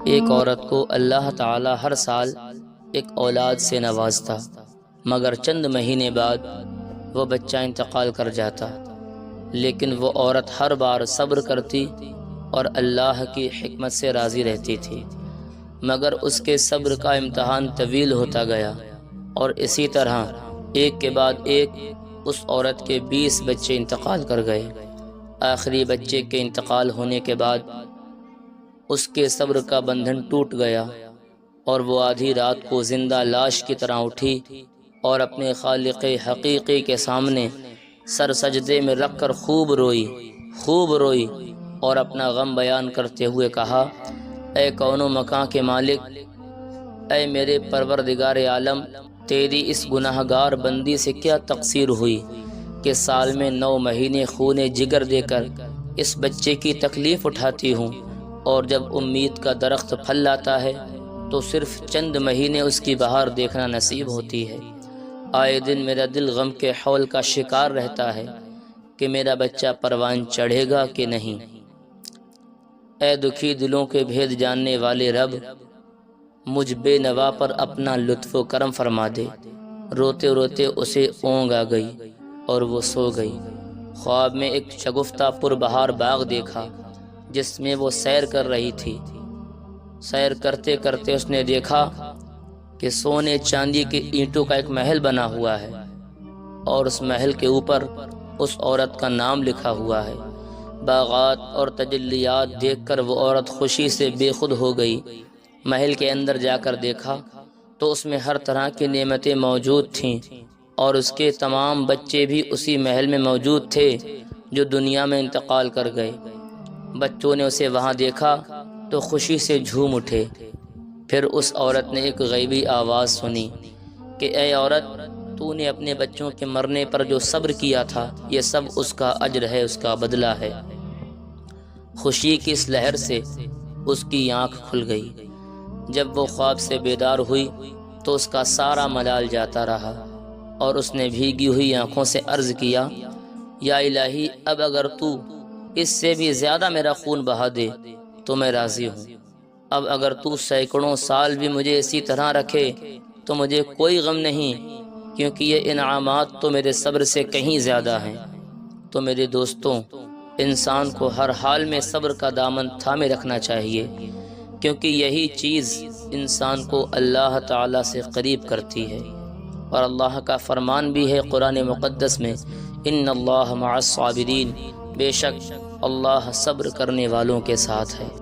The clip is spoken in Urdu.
ایک عورت کو اللہ تعالی ہر سال ایک اولاد سے نوازتا، مگر چند مہینے بعد وہ بچہ انتقال کر جاتا، لیکن وہ عورت ہر بار صبر کرتی اور اللہ کی حکمت سے راضی رہتی تھی، مگر اس کے صبر کا امتحان طویل ہوتا گیا، اور اسی طرح ایک کے بعد ایک اس عورت کے 20 بچے انتقال کر گئے۔ آخری بچے کے انتقال ہونے کے بعد اس کے صبر کا بندھن ٹوٹ گیا، اور وہ آدھی رات کو زندہ لاش کی طرح اٹھی اور اپنے خالق حقیقی کے سامنے سر سجدے میں رکھ کر خوب روئی اور اپنا غم بیان کرتے ہوئے کہا، اے کون و مکان کے مالک، اے میرے پروردگار عالم، تیری اس گناہ گار بندی سے کیا تقصیر ہوئی کہ سال میں 9 مہینے خون جگر دے کر اس بچے کی تکلیف اٹھاتی ہوں، اور جب امید کا درخت پھل لاتا ہے تو صرف چند مہینے اس کی بہار دیکھنا نصیب ہوتی ہے۔ آئے دن میرا دل غم کے حول کا شکار رہتا ہے کہ میرا بچہ پروان چڑھے گا کہ نہیں۔ اے دکھی دلوں کے بھید جاننے والے رب، مجھ بے نوا پر اپنا لطف و کرم فرما دے۔ روتے روتے اسے اونگ آ گئی اور وہ سو گئی۔ خواب میں ایک شگفتہ پر بہار باغ دیکھا جس میں وہ سیر کر رہی تھی۔ سیر کرتے کرتے اس نے دیکھا کہ سونے چاندی کے اینٹوں کا ایک محل بنا ہوا ہے، اور اس محل کے اوپر اس عورت کا نام لکھا ہوا ہے۔ باغات اور تجلیات دیکھ کر وہ عورت خوشی سے بے خود ہو گئی۔ محل کے اندر جا کر دیکھا تو اس میں ہر طرح کی نعمتیں موجود تھیں، اور اس کے تمام بچے بھی اسی محل میں موجود تھے جو دنیا میں انتقال کر گئے۔ بچوں نے اسے وہاں دیکھا تو خوشی سے جھوم اٹھے۔ پھر اس عورت نے ایک غیبی آواز سنی کہ اے عورت، تو نے اپنے بچوں کے مرنے پر جو صبر کیا تھا، یہ سب اس کا اجر ہے، اس کا بدلہ ہے۔ خوشی کی اس لہر سے اس کی آنکھ کھل گئی۔ جب وہ خواب سے بیدار ہوئی تو اس کا سارا ملال جاتا رہا، اور اس نے بھیگی ہوئی آنکھوں سے عرض کیا، یا الہی، اب اگر تو اس سے بھی زیادہ میرا خون بہا دے تو میں راضی ہوں۔ اب اگر تو سینکڑوں سال بھی مجھے اسی طرح رکھے تو مجھے کوئی غم نہیں، کیونکہ یہ انعامات تو میرے صبر سے کہیں زیادہ ہیں۔ تو میرے دوستوں، انسان کو ہر حال میں صبر کا دامن تھامے رکھنا چاہیے، کیونکہ یہی چیز انسان کو اللہ تعالیٰ سے قریب کرتی ہے۔ اور اللہ کا فرمان بھی ہے قرآن مقدس میں، ان اللہ مع الصابرین، بے شک اللہ صبر کرنے والوں کے ساتھ ہے۔